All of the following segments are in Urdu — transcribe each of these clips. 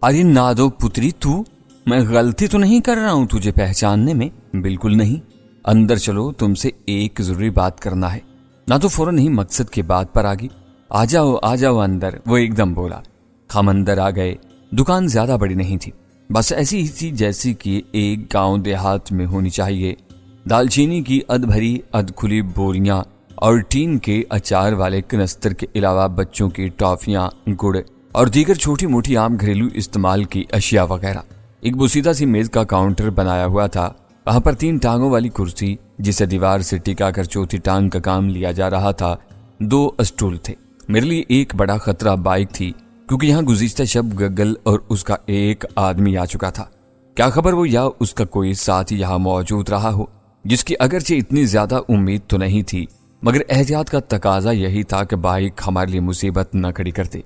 ارے نادو پتری تو، میں غلطی تو نہیں کر رہا ہوں تجھے پہچاننے میں؟ بالکل نہیں، اندر چلو، تم سے ایک ضروری بات کرنا ہے۔ نادو فوراً ہی مقصد کی بات پر آ گئی۔ آ جاؤ اندر، وہ ایک دم بولا۔ ہم اندر آ گئے۔ دکان زیادہ بڑی نہیں تھی، بس ایسی ہی تھی جیسی کہ ایک گاؤں دیہات میں ہونی چاہیے۔ دال چینی کی ادھ بھری ادھ کھلی بوریاں اور ٹین کے اچار والے کنستر کے علاوہ بچوں کی ٹافیاں، گڑ اور دیگر چھوٹی موٹی عام گھریلو استعمال کی اشیاء وغیرہ۔ ایک بوسیدہ سی میز کا کاؤنٹر بنایا ہوا تھا، وہاں پر 3 ٹانگوں والی کرسی جسے دیوار سے ٹکا کر چوتھی ٹانگ کا کام لیا جا رہا تھا، 2 اسٹول تھے۔ میرے لیے ایک بڑا خطرہ بائک تھی، کیونکہ یہاں گزشتہ شب گگل اور اس کا ایک آدمی آ چکا تھا۔ کیا خبر وہ یا اس کا کوئی ساتھی یہاں موجود رہا ہو، جس کی اگرچہ اتنی زیادہ امید تو نہیں تھی، مگر احتیاط کا تقاضا یہی تھا کہ بائک ہمارے لیے مصیبت نہ کھڑی کرتے۔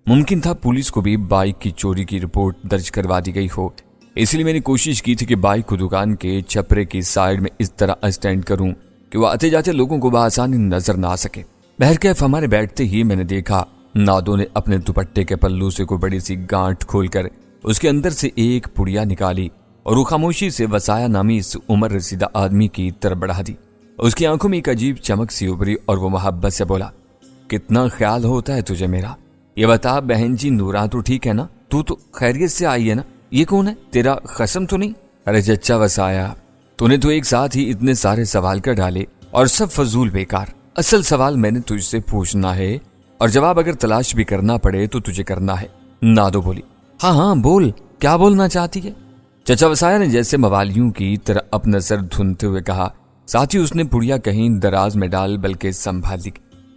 ممکن تھا پولیس کو بھی بائک کی چوری کی رپورٹ درج کروا دی گئی ہو، اس لیے میں نے کوشش کی تھی کہ بائک کو دکان کے چھپرے کی سائیڈ میں اس طرح اسٹینڈ کروں کہ وہ آتے جاتے لوگوں کو بآسانی نظر نہ آ سکے۔ بہرکیف ہمارے بیٹھتے ہی میں نے دیکھا نادو نے اپنے دوپٹے کے پلو سے کوئی بڑی سی گانٹھ کھول کر اس کے اندر سے ایک پڑیا نکالی اور وہ خاموشی سے وسایا نامی اس عمر رسیدہ آدمی کی طرف بڑھا دی۔ اس کی آنکھوں میں ایک عجیب چمک سی ابھری اور وہ محبت سے بولا، کتنا خیال ہوتا ہے تجھے میرا؟ یہ بتا بہن جی، نورا تو ٹھیک ہے نا؟ تو خیریت سے آئی ہے نا؟ یہ کون ہے؟ تیرا قسم تو نہیں؟ ارے چچا وسایا، تو نے تو ایک ساتھ ہی اتنے سارے سوال کر ڈالے اور سب فضول بیکار۔ اصل سوال میں نے تجھ سے پوچھنا ہے اور جواب اگر تلاش بھی کرنا پڑے تو تجھے کرنا ہے۔ نادو بولی۔ ہاں بول، کیا بولنا چاہتی ہے؟ چچا وسایا نے جیسے موالیوں کی طرح اپنا سر دھنتے ہوئے کہا، ساتھ ہی اس نے پڑیا کہیں دراز میں ڈال بلکہ سنبھال لی۔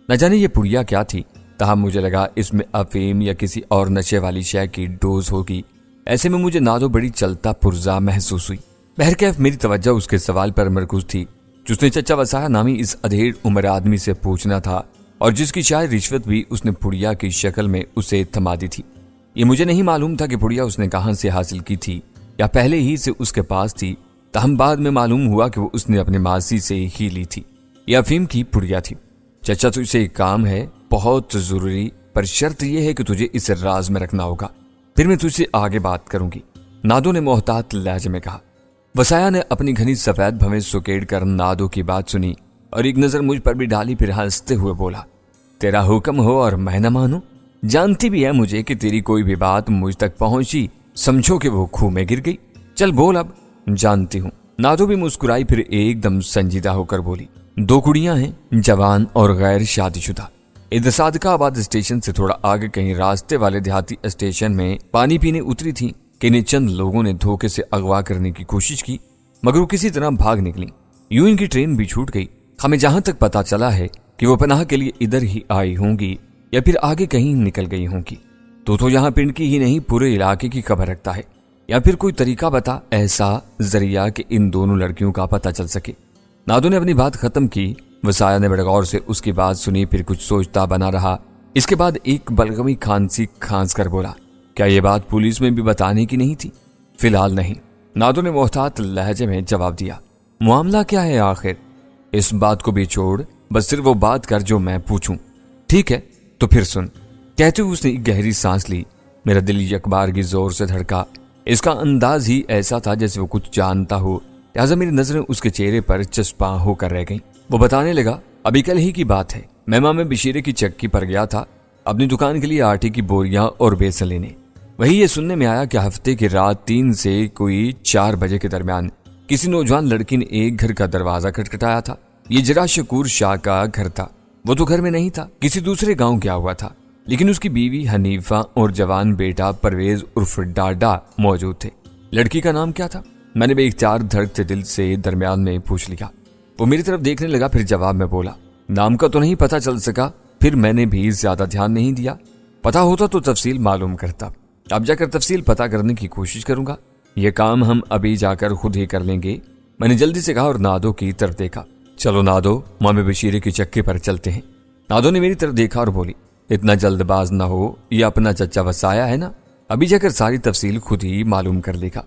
نہ جانے یہ پڑیا کیا تھی، تاہم مجھے لگا اس میں افیم یا کسی اور نشے والی شے کی ڈوز ہوگی۔ ایسے میں مجھے نادو بڑی چلتا پرزا محسوس ہوئی۔ بہرکیف میری توجہ اس کے سوال پر مرکوز تھی، جس نے چچا وسایا نامی اس ادھیڑ عمر آدمی سے پوچھنا تھا اور جس کی شاید رشوت بھی اس نے پڑیا کی شکل میں اسے تھما دی تھی۔ یہ مجھے نہیں معلوم تھا کہ پڑیا اس نے کہاں سے حاصل کی تھی یا پہلے ہی سے اس کے پاس تھی، تاہم بعد میں معلوم ہوا کہ وہ اس نے اپنے ماسی سے ہی لی تھی۔ یہ افیم کی پڑیا تھی۔ چچا تجھ سے ایک کام ہے، بہت ضروری، پر شرط یہ ہے کہ تجھے اس راز میں رکھنا ہوگا، پھر میں تجھ سے آگے بات کروں گی، نادو نے محتاط لہجے میں کہا۔ وسایا نے اپنی گھنی سفید بھویں سکیڑ کر نادو کی بات سنی اور ایک نظر مجھ پر بھی ڈالی، پھر ہنستے ہوئے بولا، تیرا حکم ہو اور میں نہ مانوں؟ جانتی بھی ہے مجھے کہ تیری کوئی بھی بات مجھ تک پہنچی سمجھو کہ وہ کھو میں گر گئی۔ چل بول اب۔ جانتی ہوں۔ نادو بھی مسکرائی، پھر ایک دم سنجیدہ ہو کر بولی، 2 کڑیاں ہیں، جوان اور غیر شادی شدہ۔ ادھر صادقہ آباد اسٹیشن سے تھوڑا آگے کہیں راستے والے دیہاتی اسٹیشن میں پانی پینے اتری تھی کہ انہیں چند لوگوں نے دھوکے سے اغوا کرنے کی کوشش کی، مگر وہ کسی طرح بھاگ نکلی۔ یوں ان کی ٹرین بھی چھوٹ گئی۔ ہمیں جہاں تک پتا چلا ہے کہ وہ پناہ کے لیے ادھر ہی آئی ہوں گی یا پھر آگے کہیں نکل گئی ہوں گی۔ تو یہاں پنڈ کی ہی نہیں پورے علاقے کی خبر رکھتا ہے، یا پھر کوئی طریقہ بتا ایسا ذریعہ کہ ان دونوں لڑکیوں کا پتہ چل سکے۔ نادو نے اپنی بات ختم کی۔ وسایا نے بڑے غور سے اس کی بات سنی، پھر کچھ سوچتا بنا رہا۔ اس کے بعد ایک بلغمی کھانسی کھانس کر بولا، کیا یہ بات پولیس میں بھی بتانے کی نہیں تھی؟ فی الحال نہیں، نادو نے محتاط لہجے میں جواب دیا۔ معاملہ کیا ہے آخر؟ اس بات کو بھی چھوڑ، بس صرف وہ بات کر جو میں پوچھوں۔ ٹھیک ہے تو پھر سن، کہتے ہوئے اس نے ایک گہری سانس لی۔ میرا دل یک بار کی زور سے دھڑکا۔ اس کا انداز ہی ایسا تھا جیسے وہ کچھ جانتا ہو، لہٰذا میری نظریں اس کے چہرے پر چسپاں ہو کر رہ گئیں۔ وہ بتانے لگا، ابھی کل ہی کی بات ہے، میں ماں میں بشیرے کی چکی پر گیا تھا اپنی دکان کے لیے آٹے کی بوریاں اور بیسن لینے۔ وہی یہ سننے میں آیا کہ ہفتے کی رات 3 سے کوئی 4 بجے کے درمیان کسی نوجوان لڑکی نے ایک گھر کا دروازہ کھٹکھٹایا تھا۔ یہ جرا شکور شاہ کا گھر تھا۔ وہ تو گھر میں نہیں تھا، کسی دوسرے گاؤں گیا ہوا تھا، لیکن اس کی بیوی حنیفہ اور جوان بیٹا پرویز عرف ڈاڈا موجود تھے۔ لڑکی کا نام کیا تھا؟ میں نے بے اختیار دھڑکتے دل سے درمیان میں پوچھ لیا۔ وہ میری طرف دیکھنے لگا، پھر جواب میں بولا، نام کا تو نہیں پتا چل سکا۔ پھر میں نے بھی زیادہ دھیان نہیں دیا، پتا ہوتا تو تفصیل معلوم کرتا۔ اب جا کر تفصیل پتا کرنے کی کوشش کروں گا، یہ کام ہم ابھی جا کر خود ہی کر لیں گے، میں نے جلدی سے کہا اور نادو کی طرف دیکھا۔ چلو نادو، ماں بشیرے کی چکی پر چلتے ہیں۔ نادو نے میری طرف دیکھا اور بولی، اتنا جلد باز نہ ہو، یہ اپنا چچا وسایا ہے نا، ابھی جا کر ساری تفصیل خود ہی معلوم کر لے گا۔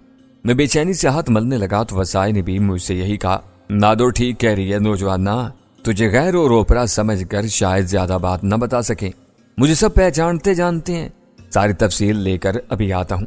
میں بے چینی سے ہاتھ ملنے لگا تو وسائے نے بھی مجھ سے یہی کہا، نادو ٹھیک کہہ رہی ہے نوجوانا، تجھے غیر اور اوپرا سمجھ کر شاید زیادہ بات نہ بتا سکیں، مجھے سب پہچانتے جانتے ہیں، ساری تفصیل لے کر ابھی آتا ہوں۔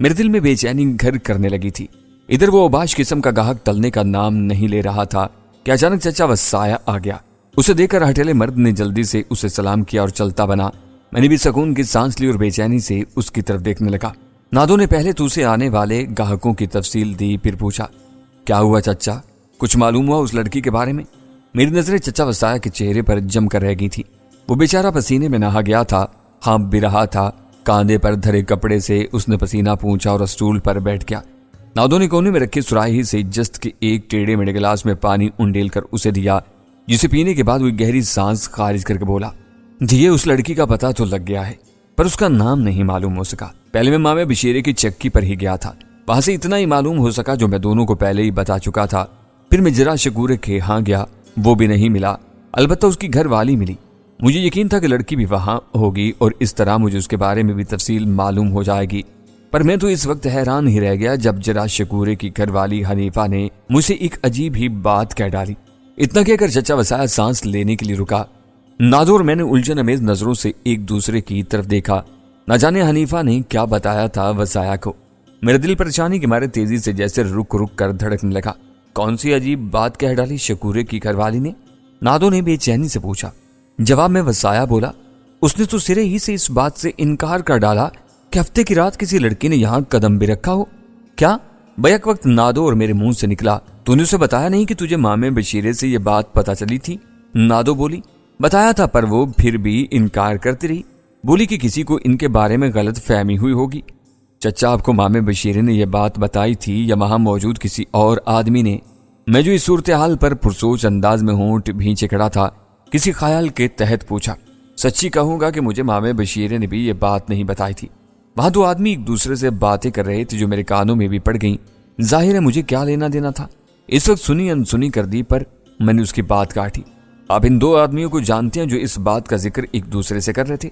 میرے دل میں بے چینی گھر کرنے لگی تھی۔ ادھر وہ اوباش قسم کا گاہک ٹلنے کا نام نہیں لے رہا تھا کہ اچانک چچا وسایا آ گیا۔ اسے دیکھ کر ہٹیلے مرد نے جلدی سے اسے سلام کیا اور چلتا بنا۔ میں نے بھی سکون کی سانس لی اور بے چینی سے اس کی طرف دیکھنے لگا۔ نادو نے پہلے تو سے آنے والے گاہکوں کی تفصیل دی، پھر پوچھا، کیا ہوا چچا؟ کچھ معلوم ہوا اس لڑکی کے بارے میں؟ میری نظریں چچا وسایا کے چہرے پر جم کر رہ گئی تھی۔ وہ بیچارہ پسینے میں نہا گیا تھا، ہانپ بھی رہا تھا۔ کاندھے پر دھرے کپڑے سے اس نے پسینہ پونچھا اور اسٹول پر بیٹھ گیا۔ نادو نے کونے میں رکھے سراہی سے جست کے ایک ٹیڑے میرے گلاس میں پانی انڈیل کر اسے دیا، جسے پینے کے بعد وہ گہری سانس خارج کر کے بولا، جی اس لڑکی کا پتہ تو لگ گیا ہے، پر اس کا نام نہیں معلوم ہو سکا۔ پہلے میں مامے بشیرے کی چکی پر ہی گیا تھا، وہاں سے اتنا ہی معلوم ہو سکا جو میں دونوں کو پہلے ہی بتا چکا تھا۔ پھر میں جرا شکورے کے ہاں گیا، وہ بھی نہیں ملا، البتہ اس کی گھر والی ملی۔ مجھے یقین تھا کہ لڑکی بھی وہاں ہوگی اور اس طرح مجھے اس کے بارے میں بھی تفصیل معلوم ہو جائے گی، پر میں تو اس وقت حیران ہی رہ گیا جب جرا شکورے کی گھر والی حنیفہ نے مجھ سے ایک عجیب ہی بات کہہ ڈالی۔ اتنا کہہ کر چچا وسایا سانس لینے کے لیے رکا۔ نادو اور میں نے الجھن امیز نظروں سے ایک دوسرے کی طرف دیکھا۔ نہ جانے حنیفہ نے کیا بتایا تھا وسایا کو۔ میرا دل پریشانی کے مارے تیزی سے جیسے رک رک کر دھڑکنے لگا۔ کون سی عجیب بات کہہ ڈالی شکورے کی گھر والی نے؟ نادو نے بے چینی سے پوچھا۔ جواب میں وسایا بولا، اس نے تو سرے ہی سے اس بات سے انکار کر ڈالا کہ ہفتے کی رات کسی لڑکی نے یہاں قدم بھی رکھا ہو۔ کیا؟ بیک وقت نادو اور میرے منہ سے نکلا، تو نے اسے بتایا نہیں کہ تجھے مامے بشیرے سے یہ بات پتہ چلی تھی؟ نادو بولی، بتایا تھا پر وہ پھر بھی انکار کرتی رہی، بولی کہ کسی کو ان کے بارے میں غلط فہمی ہوئی ہوگی۔ چچا آپ کو مامے بشیرے نے یہ بات بتائی تھی یا وہاں موجود کسی اور آدمی نے؟ میں جو اس صورتحال پر پرسوچ انداز میں ہونٹ بھینچے کھڑا تھا، کسی خیال کے تحت پوچھا۔ سچی کہوں گا کہ مجھے مامے بشیرے نے بھی یہ بات نہیں بتائی تھی۔ وہاں دو آدمی ایک دوسرے سے باتیں کر رہے تھے جو میرے کانوں میں بھی پڑ گئیں۔ ظاہر ہے مجھے کیا لینا دینا تھا، اس وقت سنی انسنی کر دی، پر میں نے اس کی بات کاٹی۔ آپ ان دو آدمیوں کو جانتے ہیں جو اس بات کا ذکر ایک دوسرے سے کر رہے تھے؟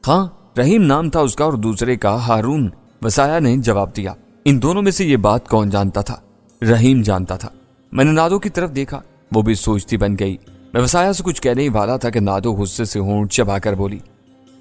ہاں، رحیم نام تھا اس کا اور دوسرے کا ہارون، وسایا نے جواب دیا۔ ان دونوں میں سے یہ بات کون جانتا تھا؟ رحیم جانتا تھا۔ میں نے نادو کی طرف دیکھا، وہ بھی سوچتی بن گئی۔ میں وسایا سے کچھ کہنے ہی والا تھا کہ نادو غصے سے ہونٹ چبا کر بولی،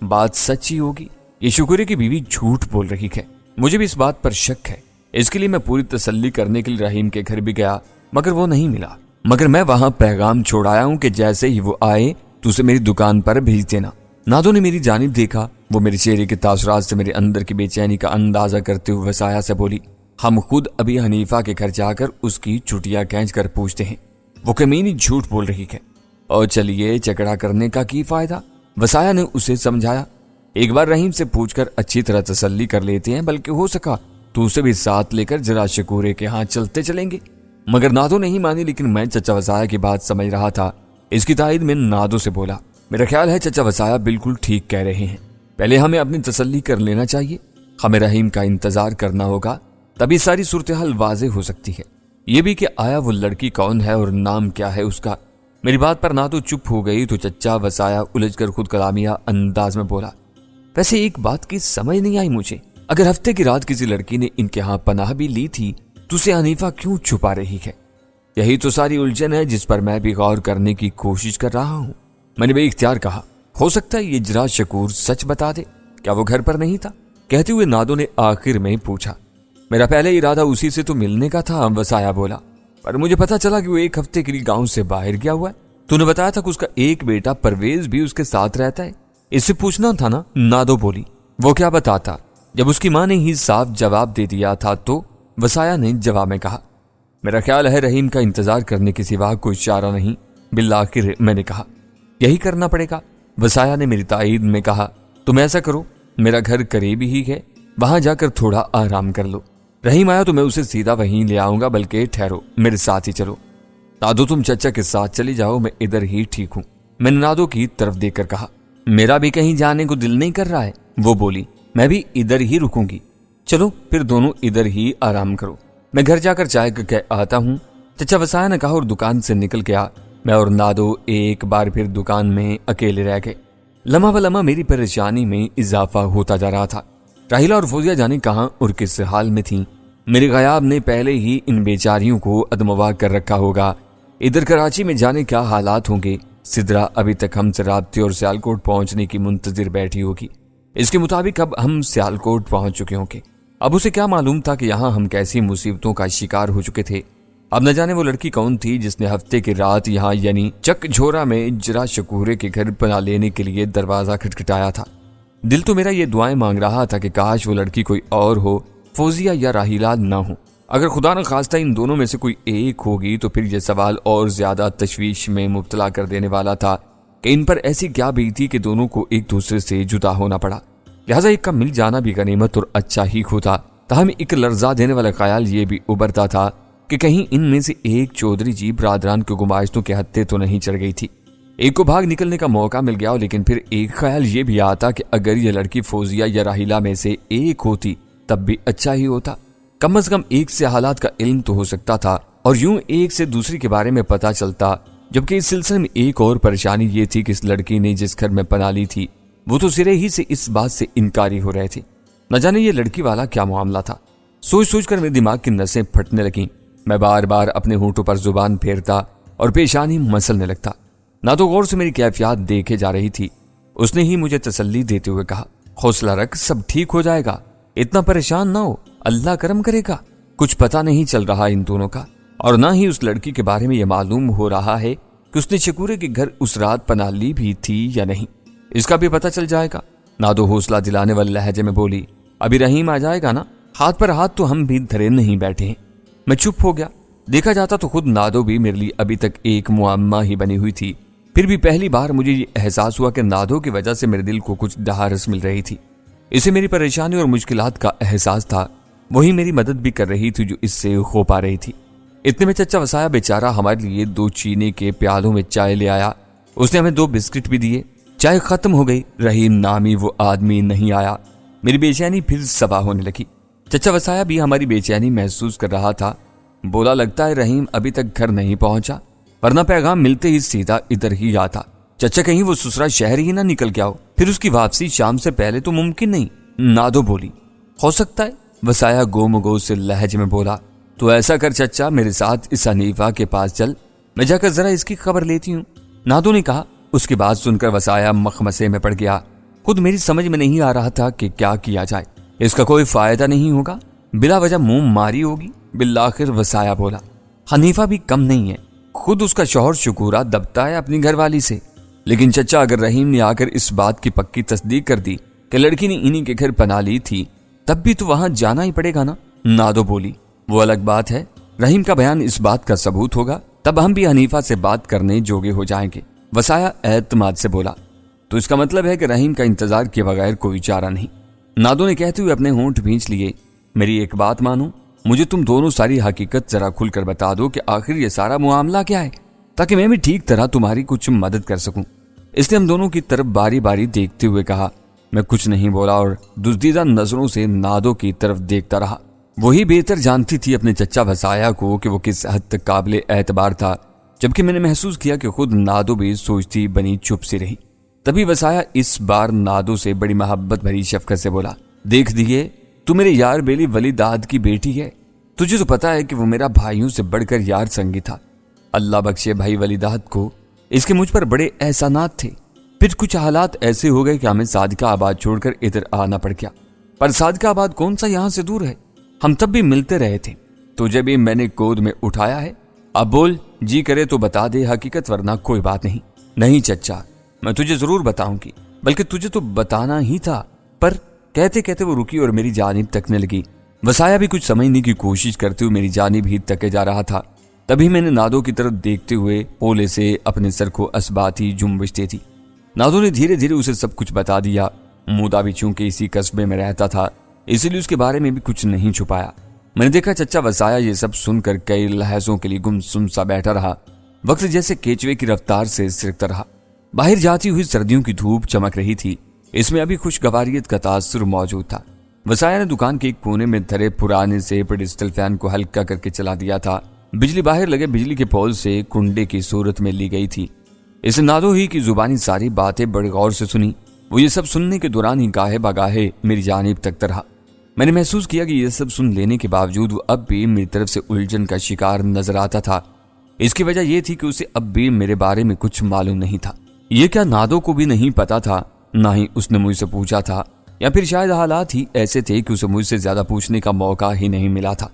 بات سچی ہوگی، یہ شکورے کی بیوی جھوٹ بول رہی ہے۔ مجھے بھی اس بات پر شک ہے، اس کے لیے میں پوری تسلی کرنے کے لیے رحیم کے گھر بھی گیا، مگر وہ نہیں ملا۔ مگر میں وہاں پیغام چھوڑ آیا ہوں کہ جیسے ہی وہ آئے تو اسے میری دکان پر بھیج دینا۔ نادو نے میری جانب دیکھا، وہ میرے چہرے کے تاثرات سے میرے اندر کی بے چینی کا اندازہ کرتے ہوئے وسایا سے بولی، ہم خود ابھی حنیفہ کے گھر جا کر اس کی چٹیاں کھینچ کر پوچھتے ہیں، وہ کمینی جھوٹ بول رہی ہے۔ اور چلیے جھگڑا کرنے کا کی فائدہ، وسایا نے اسے سمجھایا۔ ایک بار رحیم سے پوچھ کر اچھی طرح تسلی کر لیتے ہیں، بلکہ ہو سکا تو اسے بھی ساتھ لے کر ذرا شکورے کے ہاں چلتے چلیں گے۔ مگر نادو نہیں مانی، لیکن میں چچا وسایا کی بات سمجھ رہا تھا۔ اس کی تائید میں نادو سے بولا، میرا خیال ہے چچا وسایا بالکل ٹھیک کہہ رہے ہیں، پہلے ہمیں اپنی تسلی کر لینا چاہیے، ہمیں رحیم کا انتظار کرنا ہوگا، تبھی ساری صورتحال واضح ہو سکتی ہے، یہ بھی کہ آیا وہ لڑکی کون ہے اور نام کیا ہے اس کا۔ میری بات پر نادو چپ ہو گئی تو چچا وسایا الجھ کر خود کلامیہ انداز میں بولا، ویسے ایک بات کی سمجھ نہیں آئی مجھے، اگر ہفتے کی رات کسی لڑکی نے ان کے ہاں پناہ بھی لی تھی تو اسے حنیفہ کیوں چھپا رہی ہے؟ یہی تو ساری الجھن ہے جس پر میں بھی غور کرنے کی کوشش کر رہا ہوں۔ میں نے بے اختیار کہا، ہو سکتا ہے یہ جرا شکور سچ بتا دے، کیا وہ گھر پر نہیں تھا؟ کہتے ہوئے نادو نے آخر میں پوچھا، میرا پہلے ارادہ اسی سے تو ملنے کا تھا، وسایا بولا، پر مجھے پتا چلا کہ وہ ایک ہفتے کے لیے گاؤں سے باہر گیا ہوا ہے۔ تو نے بتایا تھا کہ اس کا ایک بیٹا پرویز بھی اس کے ساتھ رہتا ہے، اس سے پوچھنا تھا نا؟ نادو بولی، وہ کیا بتاتا جب اس کی ماں نے ہی صاف جواب دے دیا تھا تو؟ وسایا نے جواب میں کہا، میرا خیال ہے رحیم کا انتظار کرنے کے سوا کوئی چارہ نہیں۔ بالآخر میں نے کہا، یہی کرنا پڑے گا۔ وسایا نے میری تائید میں کہا، تم ایسا کرو، میرا گھر قریب ہی ہے، وہاں جا کر تھوڑا آرام کر لو، رحیم آیا تو میں اسے سیدھا وہیں لے آؤں گا، بلکہ ٹھہرو میرے ساتھ ہی چلو۔ نادو تم چچا کے ساتھ چلی جاؤ، میں ادھر ہی ٹھیک ہوں، میں نے نادو کی طرف دیکھ کر کہا۔ میرا بھی کہیں جانے کو دل نہیں کر رہا ہے، وہ بولی، میں بھی ادھر ہی رکوں گی، چلو پھر دونوں ادھر ہی آرام کرو، میں گھر جا کر چائے کہہ آتا ہوں، چچا وسایا نے کہا اور دکان سے نکل گیا۔ میں اور نادو ایک بار پھر دکان میں اکیلے رہ گئے۔ لمحہ بلمحہ میری پریشانی میں اضافہ ہوتا جا رہا تھا۔ راہیلہ اور فوزیہ جانے کہاں اور کس حال میں تھیں، میرے غیاب نے پہلے ہی ان بیچاریوں کو ادموا کر رکھا ہوگا۔ ادھر کراچی میں جانے کیا حالات ہوں گے، سدرا ابھی تک ہم سے رابطے اور سیالکوٹ پہنچنے کی منتظر بیٹھی ہوگی، اس کے مطابق اب ہم سیالکوٹ پہنچ چکے ہوں گے۔ اب اسے کیا معلوم تھا کہ یہاں ہم کیسی مصیبتوں کا شکار ہو چکے تھے۔ اب نہ جانے وہ لڑکی کون تھی جس نے ہفتے کی رات یہاں یعنی چک جھورا میں جرا شکورے کے گھر پناہ لینے کے لیے دروازہ کھٹکھٹایا تھا۔ دل تو میرا یہ دعائیں مانگ رہا تھا کہ کاش وہ لڑکی کوئی اور ہو، فوزیہ یا راحیلہ نہ ہو۔ اگر خدا نہ خواستہ ان دونوں میں سے کوئی ایک ہوگی تو پھر یہ سوال اور زیادہ تشویش میں مبتلا کر دینے والا تھا کہ ان پر ایسی کیا بیتی کہ دونوں کو ایک دوسرے سے جدا ہونا پڑا۔ لہٰذا ایک کا مل جانا بھی غنیمت اور اچھا ہی ہوتا۔ تاہم ایک لرزا دینے والا خیال یہ بھی ابھرتا تھا کہ کہیں ان میں سے ایک چودھری جی برادران کے گماشتوں کے ہتھے تو نہیں چڑھ گئی تھی۔ ایک کو بھاگ نکلنے کا موقع مل گیا، لیکن پھر ایک خیال یہ بھی آتا کہ اگر یہ لڑکی فوزیہ یا راحیلہ میں سے ایک ہوتی تب بھی اچھا ہی ہوتا۔ کم از کم ایک سے حالات کا علم تو ہو سکتا تھا اور یوں ایک سے دوسری کے بارے میں پتا چلتا۔ جبکہ اس سلسلے میں ایک اور پریشانی یہ تھی کہ اس لڑکی نے جس گھر میں پناہ لی تھی وہ تو سرے ہی سے اس بات سے انکاری ہو رہے تھے۔ نہ جانے یہ لڑکی والا کیا معاملہ تھا۔ سوچ سوچ کر میرے دماغ کی نسیں پھٹنے لگیں۔ میں بار بار اپنے ہونٹوں پر زبان پھیرتا اور پیشانی مسلنے لگتا۔ نہ تو غور سے میری کیفیات دیکھے جا رہی تھی۔ اس نے ہی مجھے تسلی دیتے ہوئے کہا، حوصلہ رکھ، سب ٹھیک ہو جائے گا، اتنا پریشان نہ ہو، اللہ کرم کرے گا۔ کچھ پتہ نہیں چل رہا ان دونوں کا، اور نہ ہی اس لڑکی کے بارے میں یہ معلوم ہو رہا ہے کہ اس نے شکورے کے گھر اس رات پناہ لی بھی تھی یا نہیں۔ اس کا بھی پتہ چل جائے گا۔ نادو حوصلہ دلانے والے لہجے میں بولی، ابھی رحیم آ جائے گا نا، ہاتھ پر ہاتھ تو ہم بھی دھرے نہیں بیٹھے ہیں۔ میں چپ ہو گیا۔ دیکھا جاتا تو خود نادو بھی میرے لیے ابھی تک ایک معمہ ہی بنی ہوئی تھی، پھر بھی پہلی بار مجھے یہ احساس ہوا کہ نادو کی وجہ سے میرے دل کو کچھ ڈھارس مل رہی تھی۔ اسے میری پریشانی اور مشکلات کا احساس تھا، وہی میری مدد بھی کر رہی تھی جو اس سے ہو پا رہی تھی۔ اتنے میں چچا وسایا بیچارہ ہمارے لیے 2 چینے کے پیالوں میں چائے لے آیا۔ اس نے ہمیں 2 بسکٹ بھی دیے۔ چائے ختم ہو گئی، رحیم نامی وہ آدمی نہیں آیا۔ میری بے چینی پھر سوا ہونے لگی۔ چچا وسایا بھی ہماری بے چینی محسوس کر رہا تھا۔ بولا، لگتا ہے رحیم ابھی تک گھر نہیں پہنچا، ورنہ پیغام ملتے ہی سیدھا ادھر ہی آتا۔ چچا کہیں وہ سسرا شہر ہی نہ نکل گیا ہو، پھر اس کی واپسی شام سے پہلے تو ممکن نہیں۔ نادو بولی، ہو سکتا ہے۔ وسایا گو مگو سے لہجے میں بولا، تو ایسا کر چچا، میرے ساتھ اس حنیفہ کے پاس چل، میں جا کر ذرا اس کی خبر لیتی ہوں۔ نادو نے کہا۔ اس کی بات سن کر وسایا مخمسے میں پڑ گیا۔ خود میری سمجھ میں نہیں آ رہا تھا کہ کیا کیا جائے۔ اس کا کوئی فائدہ نہیں ہوگا، بلا وجہ منہ ماری ہوگی۔ بالآخر وسایا بولا، حنیفہ بھی کم نہیں ہے، خود اس کا شوہر شکورہ دبتا ہے اپنی گھر والی سے۔ لیکن چچا، اگر رحیم نے آ کر اس بات کی پکی تصدیق کر دی کہ لڑکی نے انہی کے گھر پناہ لی تھی، تب بھی تو وہاں جانا ہی پڑے گا نا۔ نادو بولی، وہ الگ بات ہے، رحیم کا بیان اس بات کا ثبوت ہوگا، تب ہم بھی حنیفہ سے بات کرنے جوگے ہو جائیں گے۔ وسایا اعتماد سے بولا، تو اس کا مطلب ہے کہ رحیم کا انتظار کیے بغیر کوئی چارہ نہیں۔ نادو نے کہتے ہوئے اپنے ہونٹ بھینچ لیے۔ میری ایک بات مانو، مجھے تم دونوں ساری حقیقت ذرا کھل کر بتا دو کہ آخر یہ سارا معاملہ کیا ہے، تاکہ میں بھی ٹھیک طرح تمہاری کچھ مدد کر سکوں۔ اس نے ہم دونوں کی طرف باری باری دیکھتے ہوئے کہا۔ میں کچھ نہیں بولا اور دزدیدہ نظروں سے نادو کی طرف دیکھتا رہا۔ وہی بہتر جانتی تھی اپنے چچا وسایا کو کہ وہ کس حد تک قابل اعتبار تھا، جبکہ میں نے محسوس کیا کہ خود نادو بھی سوچتی بنی چپ سی رہی۔ تبھی وسایا اس بار نادو سے بڑی محبت بھری شفقت سے بولا، دیکھ دیئے، تو میرے یار بیلی ولی داد کی بیٹی ہے، تجھے تو پتا ہے کہ وہ میرا بھائیوں سے بڑھ کر یار سنگی تھا۔ اللہ بخشے بھائی ولی داد کو، اس کے مجھ پر بڑے احسانات تھے۔ پھر کچھ حالات ایسے ہو گئے کہ ہمیں صادقہ آباد چھوڑ کر ادھر آنا پڑ گیا، پر صادقہ آباد کون سا یہاں سے دور ہے، ہم تب بھی ملتے رہے تھے۔ تجھے بھی میں نے گود میں اٹھایا ہے، اب بول، جی کرے تو بتا دے حقیقت، ورنہ کوئی بات نہیں۔ نہیں چچا، میں تجھے ضرور بتاؤں گی، بلکہ تجھے تو بتانا ہی تھا، پر کہتے کہتے وہ رکی اور میری جانب تکنے لگی۔ وسایا بھی کچھ سمجھنے کی کوشش کرتے ہوئے میری جانب ہی تکے جا رہا تھا۔ تبھی میں نے نادو کی طرف دیکھتے ہوئے پولے سے اپنے سر کو اسباتی جنبش دی تھی۔ نادو نے دھیرے دھیرے اسے سب کچھ بتا دیا۔ مودا بھی چونکہ اسی قصبے میں رہتا تھا، اسی لیے اس کے بارے میں بھی کچھ نہیں چھپایا۔ میں نے دیکھا چچا وسایا یہ سب سن کر کئی لہجوں کے لیے گمسم سا بیٹھا رہا، وقت جیسے کیچوے کی رفتار سے سرکتا رہا۔ باہر جاتی ہوئی سردیوں کی دھوپ چمک رہی تھی، اس میں ابھی خوشگواریت کا تاثر موجود تھا۔ وسایا نے دکان کے ایک کونے میں دھرے پرانے سے پیڈسٹل فین کو ہلکا کر کے چلا دیا تھا۔ بجلی باہر لگے بجلی کے پول سے کنڈے کی صورت میں لی گئی تھی۔ اس نادو ہی کی زبانی ساری باتیں بڑے غور سے سنی۔ وہ یہ سب سننے کے دوران ہی گاہے بگاہے میری جانب تکتا رہا۔ میں نے محسوس کیا کہ یہ سب سن لینے کے باوجود وہ اب بھی میری طرف سے الجھن کا شکار نظر آتا تھا۔ اس کی وجہ یہ تھی کہ اسے اب بھی میرے بارے میں کچھ معلوم نہیں تھا۔ یہ کیا نادو کو بھی نہیں پتا تھا، نہ ہی اس نے مجھ سے پوچھا تھا، یا پھر شاید حالات ہی ایسے تھے کہ اسے مجھ سے زیادہ پوچھنے کا موقع ہی نہیں ملا تھا۔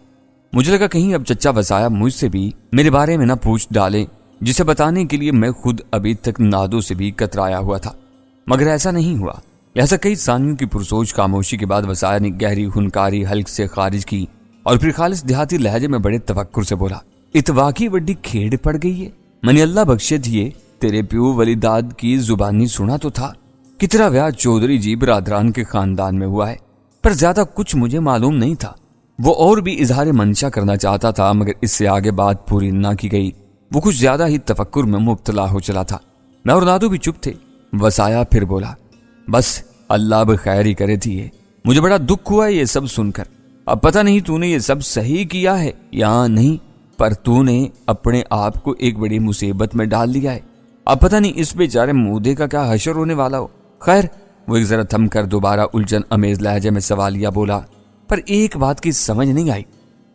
مجھے لگا کہیں اب چچا وسایا مجھ سے بھی میرے بارے میں نہ پوچھ ڈالے، جسے بتانے کے لیے میں خود ابھی تک نادو سے بھی کترایا ہوا تھا، مگر ایسا نہیں ہوا۔ لہذا کئی ثانیوں کی پرسوچ خاموشی کے بعد وسایا نے گہری ہنکاری حلق سے خارج کی اور پھر خالص دیہاتی لہجے میں بڑے توقر سے بولا، اتواقی وڈی کھیڑ پڑ گئی ہے، میں نے اللہ بخشے دیے تیرے پیو ولی داد کی زبانی سنا تو تھا کہ تیرا بیاہ چودھری جی برادران کے خاندان میں ہوا ہے، پر زیادہ کچھ مجھے معلوم نہیں تھا۔ وہ اور بھی اظہار منشا کرنا چاہتا تھا، مگر اس سے آگے بات پوری نہ کی گئی۔ وہ کچھ زیادہ ہی تفکر میں مبتلا ہو چلا تھا۔ میں اور نادو بھی چپ تھے۔ وسایا پھر بولا، بس اللہ بخیر ہی کرے دیے، مجھے بڑا دکھ ہوا ہے یہ سب سن کر۔ اب پتہ نہیں تو نے یہ سب صحیح کیا ہے یا نہیں، پر تو نے اپنے آپ کو ایک بڑی مصیبت میں ڈال دیا ہے۔ اب پتہ نہیں اس بیچارے مودے کا کیا حشر ہونے والا ہو۔ خیر، وہ ایک ذرا تھم کر دوبارہ الجھن امیز لہجے میں سوالیہ بولا، پر ایک بات کی سمجھ نہیں آئی۔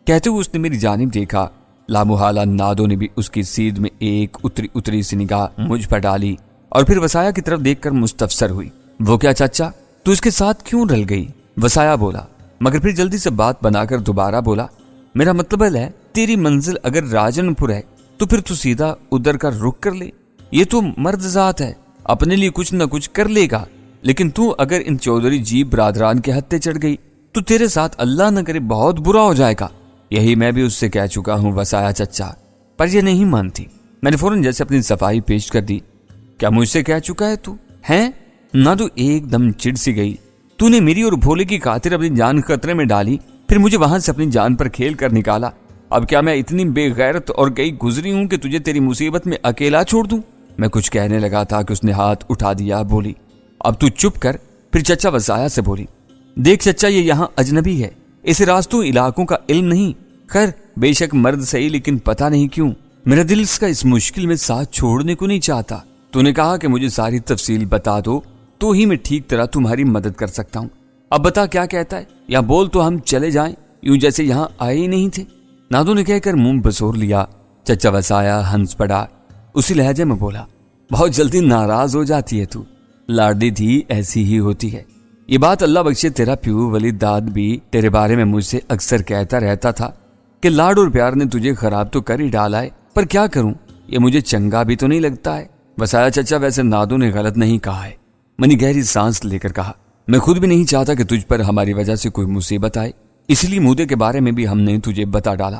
کہتے ہوئے اس نے میری جانب دیکھا۔ لامحالہ نادو نے بھی اس کی سیدھ میں ایک اتری سی نگاہ مجھ پر ڈالی اور پھر وسایا کی طرف دیکھ کر مستفسر ہوئی، وہ کیا چچا، تو اس کے ساتھ کیوں رل گئی؟ وسایا بولا، مگر پھر جلدی سے بات بنا کر دوبارہ بولا، میرا مطلب ہے تیری منزل اگر راجن پور ہے تو پھر تو سیدھا ادھر کا رخ کر لے، یہ تو مرد ذات ہے، اپنے لیے کچھ نہ کچھ کر لے گا، لیکن تو اگر ان چودھری جی برادران کے ہتھے چڑھ گئی تو تیرے ساتھ اللہ نہ کرے بہت برا ہو جائے گا۔ یہی میں بھی اس سے کہہ چکا ہوں وسایا چچا، پر یہ نہیں مانتی۔ میں نے فوراً جیسے اپنی صفائی پیش کر دی، کیا مجھ سے کہہ چکا ہے تو ہیں؟ نادو ایک دم چڑ سی گئی، تو نے میری اور بھولے کی خاطر اپنی جان خطرے میں ڈالی، پھر مجھے وہاں سے اپنی جان پر کھیل کر نکالا۔ اب کیا میں اتنی بے غیرت اور گئی گزری ہوں کہ تجھے تیری مصیبت میں اکیلا چھوڑ دوں؟ میں کچھ کہنے لگا تھا کہ اس نے ہاتھ اٹھا دیا، بولی، اب تو چپ کر۔ پھر چچا وسایا سے بولی، دیکھ چچا، یہ یہاں اجنبی ہے، اسے راستوں علاقوں کا علم نہیں۔ خیر بے شک مرد صحیح، لیکن پتہ نہیں کیوں میرا دل اس کا اس مشکل میں ساتھ چھوڑنے کو نہیں چاہتا۔ تو نے کہا کہ مجھے ساری تفصیل بتا دو تو ہی میں ٹھیک طرح تمہاری مدد کر سکتا ہوں۔ اب بتا کیا کہتا ہے، یا بول تو ہم چلے جائیں، یوں جیسے یہاں آئے ہی نہیں تھے۔ نادو نے کہہ کر منہ بسور لیا۔ چچا وسایا ہنس پڑا، اسی لہجے میں بولا، بہت جلدی ناراض ہو جاتی ہے تو، لاڈلی تھی ایسی ہی ہوتی ہے۔ یہ بات اللہ بخشے تیرا پیو ولی داد بھی تیرے بارے میں مجھ سے اکثر کہتا رہتا تھا کہ لاڈ اور پیار نے تجھے خراب تو کر ہی ڈالا ہے، پر کیا کروں، یہ مجھے چنگا بھی تو نہیں لگتا ہے۔ وسایا چچا، ویسے نادو نے غلط نہیں کہا ہے۔ میں نے گہری سانس لے کر کہا، میں خود بھی نہیں چاہتا کہ تجھ پر ہماری وجہ سے کوئی مصیبت آئے، اس لیے مودے کے بارے میں بھی ہم نے تجھے بتا ڈالا۔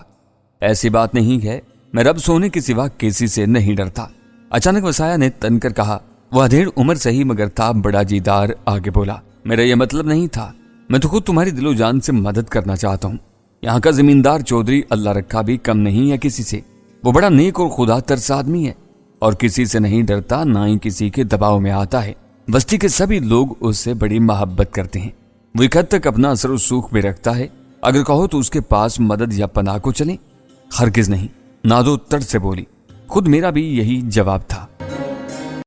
ایسی بات نہیں ہے، میں رب سونے کے سوا کسی سے نہیں ڈرتا۔ اچانک وسایا نے تن کر کہا، وہ ادھیڑ عمر صحیح مگر تھا بڑا جیدار۔ آگے بولا، میرا یہ مطلب نہیں تھا، میں تو خود تمہاری دل و جان سے مدد کرنا چاہتا ہوں۔ یہاں کا زمیندار چودھری اللہ رکھا بھی کم نہیں ہے کسی سے، وہ بڑا نیک اور خدا ترس آدمی ہے اور کسی سے نہیں ڈرتا، نہ ہی کسی کے دباؤ میں آتا ہے۔ بستی کے سبھی لوگ اس سے بڑی محبت کرتے ہیں، وہ ایک حد تک اپنا اثر و سوکھ میں رکھتا ہے، اگر کہو تو اس کے پاس مدد یا پناہ کو چلیں؟ ہرگز نہیں، نادو تڑ سے بولی۔ خود میرا بھی یہی جواب تھا۔